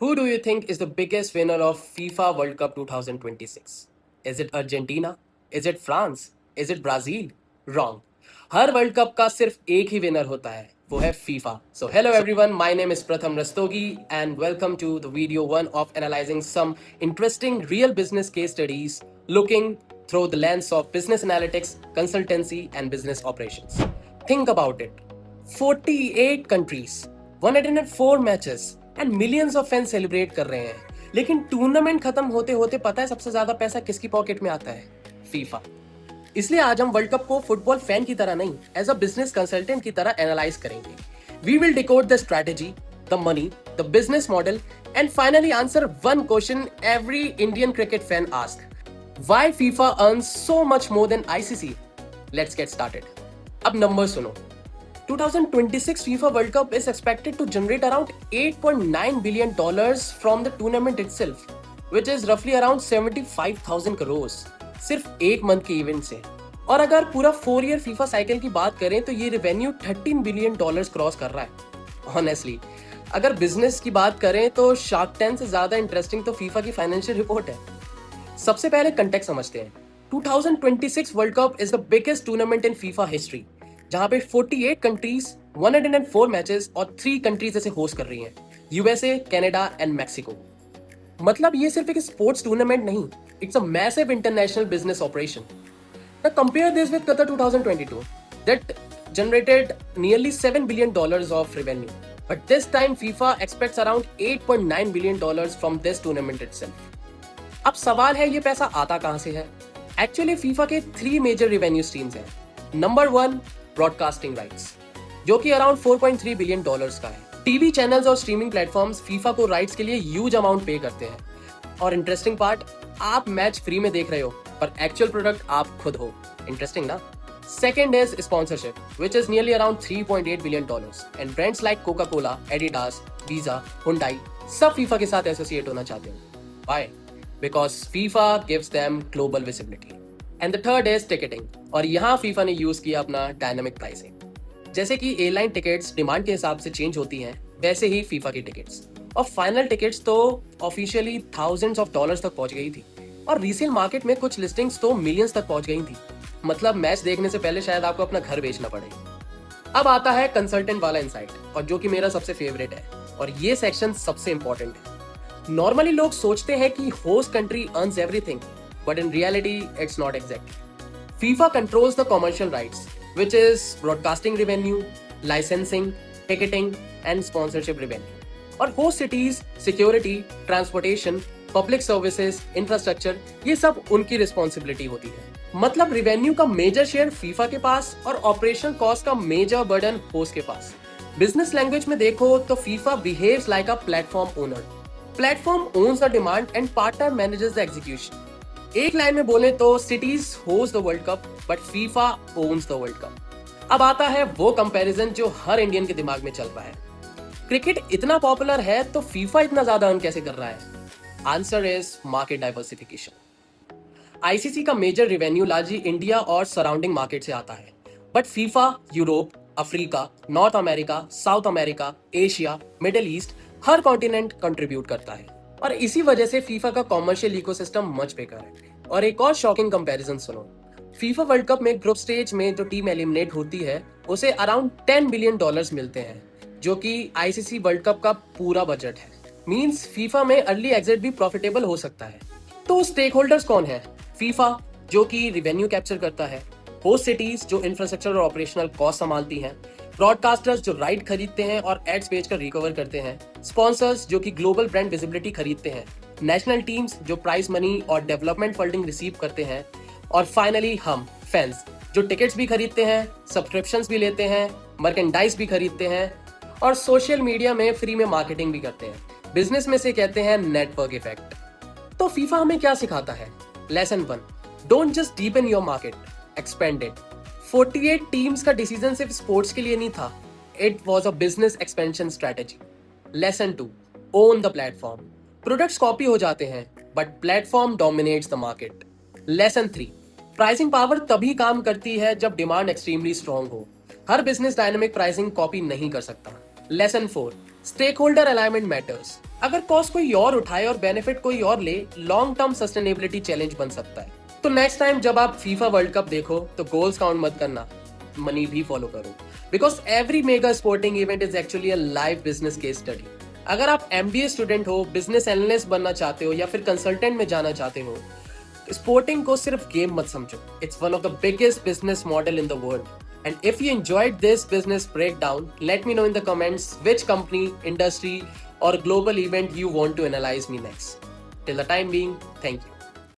Who do you think is the biggest winner of FIFA World Cup 2026? Is it Argentina? Is it France? Is it Brazil? Wrong. Her world cup का सिर्फ एक ही winner होता है, वो है FIFA. So hello everyone, my name is Pratham Rastogi and welcome to the video one of analyzing some interesting real business case studies looking through the lens of business analytics, consultancy and business operations. Think about it. 48 countries, 104 matches and millions of fans celebrate कर रहे हैं. लेकिन tournament खत्म होते होते पता है सबसे ज्यादा पैसा किसकी पॉकेट में आता है? फीफा. इसलिए आज हम वर्ल्ड कप को फुटबॉल फैन की तरह नहीं, एज अ बिजनेस कंसल्टेंट की तरह एनालाइज करेंगे. We will decode the strategy, the money, the business model and finally answer one question every Indian cricket fan ask. Why FIFA earns so much more than ICC? Let's get started. अब number सुनो. 2026 FIFA World Cup is expected to generate around $8.9 billion from the tournament itself, which is roughly around 75,000 crores, सिर्फ एक month के event से. और अगर पूरा 4 year FIFA cycle की बात करें तो ये रेवेन्यू $13 बिलियन क्रॉस कर रहा है. ऑनेस्टली अगर बिजनेस की बात करें तो शार्क टैंक से ज्यादा इंटरेस्टिंग तो फीफा की फाइनेंशियल रिपोर्ट है. सबसे पहले कंटेक्स्ट समझते हैं. 2026 world cup is the biggest tournament in FIFA history, जहां पे 48 कंट्रीज, 104 मैचेस और 3 कंट्रीज ऐसे होस्ट कर रही हैं, यूएसए, कनाडा एंड मैक्सिको. मतलब ये सिर्फ एक स्पोर्ट्स टूर्नामेंट नहीं, it's a massive international business operation. Now compare this with Qatar 2022 that generated nearly $7 billion of revenue. But this time FIFA expects around $8.9 billion from this tournament itself. अब सवाल है ये पैसा आता कहां से है? एक्चुअली फीफा के 3 मेजर रेवेन्यू स्ट्रीम्स हैं. नंबर 1, ब्रॉडकास्टिंग राइट्स, जो कि अराउंड $4.3 बिलियन का है. टीवी चैनल्स और स्ट्रीमिंग प्लेटफॉर्म्स फीफा को राइट्स के लिए ह्यूज अमाउंट पे करते हैं. और इंटरेस्टिंग पार्ट, आप मैच फ्री में देख रहे हो पर एक्चुअल प्रोडक्ट आप खुद हो. इंटरेस्टिंग ना? Second is sponsorship, which is nearly around $3.8 billion, and brands like Coca-Cola, Adidas, Visa, Hyundai सब फीफा के साथ एसोसिएट होना चाहते हो. Why? Because FIFA gives them global visibility. And the third is ticketing, और यहाँ फीफा ने यूज किया अपना डायनामिक प्राइसिंग. जैसे कि एयरलाइन टिकट्स डिमांड के हिसाब से चेंज होती हैं, वैसे ही फीफा की टिकट्स. और फाइनल टिकट्स तो ऑफिशियली थाउजेंड्स ऑफ डॉलर्स तक पहुंच गई थी, और रीसेल मार्केट में कुछ लिस्टिंग्स तो मिलियंस तक पहुंच गई थी. मतलब मैच देखने से पहले शायद आपको अपना घर बेचना पड़े. अब आता है कंसल्टेंट वाला इनसाइट, और जो कि मेरा सबसे फेवरेट है, और ये सेक्शन सबसे इंपॉर्टेंट है. नॉर्मली लोग सोचते हैं कि host country earns everything, but in reality it's not exact. FIFA controls the commercial rights, which is broadcasting revenue, licensing, ticketing and sponsorship revenue. और host cities, security, transportation, public services, infrastructure, ये सब उनकी responsibility होती है. मतलब revenue का major share FIFA के पास और ऑपरेशनल कॉस्ट का मेजर बर्डन होस्ट के पास. बिजनेस लैंग्वेज में देखो तो FIFA behaves like a platform owner. Platform owns the demand and partner manages the execution. एक लाइन में बोले तो cities host the world cup but FIFA owns the world cup. अब आता है वो कंपैरिजन जो हर इंडियन के दिमाग में चल रहा है. क्रिकेट इतना पॉपुलर है तो फीफा इतना ज्यादा अर्न कैसे कर रहा है? Answer is market diversification. ICC का मेजर रेवेन्यू लार्जली इंडिया और सराउंडिंग मार्केट से आता है, but FIFA Europe, Africa, north America, south America, Asia, middle east, her continent contribute करता है. और इसी वजह से फीफा का कॉमर्शियल इकोसिस्टम मच बेकर है. और एक और शॉकिंग कंपैरिजन सुनो. फीफा वर्ल्ड कप में ग्रुप स्टेज में जो टीम एलिमिनेट होती है उसे अराउंड $10 बिलियन मिलते हैं, जो कि आईसीसी वर्ल्ड कप का पूरा बजट है. मींस फीफा में अर्ली एग्जिट भी प्रॉफिटेबल हो सकता है. तो स्टेक होल्डर्स कौन है? फीफा, जो कि रिवेन्यू कैप्चर करता है, होस्ट सिटीज जो इंफ्रास्ट्रक्चर और ऑपरेशनल कॉस्ट संभालती हैं, ब्रॉडकास्टर्स जो राइट खरीदते हैं और एड्स बेचकर रिकवर करते हैं, स्पॉन्सर्स जो कि ग्लोबल ब्रांड विजिबिलिटी खरीदते हैं, नेशनल टीम्स जो प्राइज मनी और डेवलपमेंट फंडिंग रिसीव करते हैं, और फाइनली हम फैंस जो टिकट्स भी खरीदते हैं, सब्सक्रिप्शंस भी लेते हैं, मर्केंडाइज भी खरीदते हैं और सोशल मीडिया में फ्री में मार्केटिंग भी करते हैं. बिजनेस में से कहते हैं नेटवर्क इफेक्ट. तो फीफा हमें क्या सिखाता है? Lesson 1, don't just deepen your market, expand it. 48 teams का डिसीजन सिर्फ स्पोर्ट्स के लिए नहीं था, it was a business expansion strategy. Lesson 2, own the platform. Products copy हो जाते हैं but platform dominates the market. Lesson 3, pricing power तभी काम करती है जब डिमांड एक्सट्रीमली स्ट्रांग हो. हर बिजनेस डायनामिक प्राइसिंग कॉपी नहीं कर सकता. Lesson 4, stakeholder alignment matters. अगर कॉस्ट कोई और उठाए और बेनिफिट कोई और ले, लॉन्ग टर्म सस्टेनेबिलिटी चैलेंज बन सकता है। तो नेक्स्ट टाइम जब आप फीफा वर्ल्ड कप देखो तो गोल्स काउंट मत करना, मनी भी फॉलो करो, because every mega sporting event is actually a live business case study. अगर आप एमबीए स्टूडेंट हो, बिजनेस एनालिस्ट बनना चाहते हो या फिर कंसल्टेंट में जाना चाहते हो, स्पोर्टिंग को सिर्फ गेम मत समझो, it's one of the biggest business model in the world. And if you enjoyed this business breakdown, let me know in the comments which company, industry, or global event you want to analyze me next. Till the time being, thank you.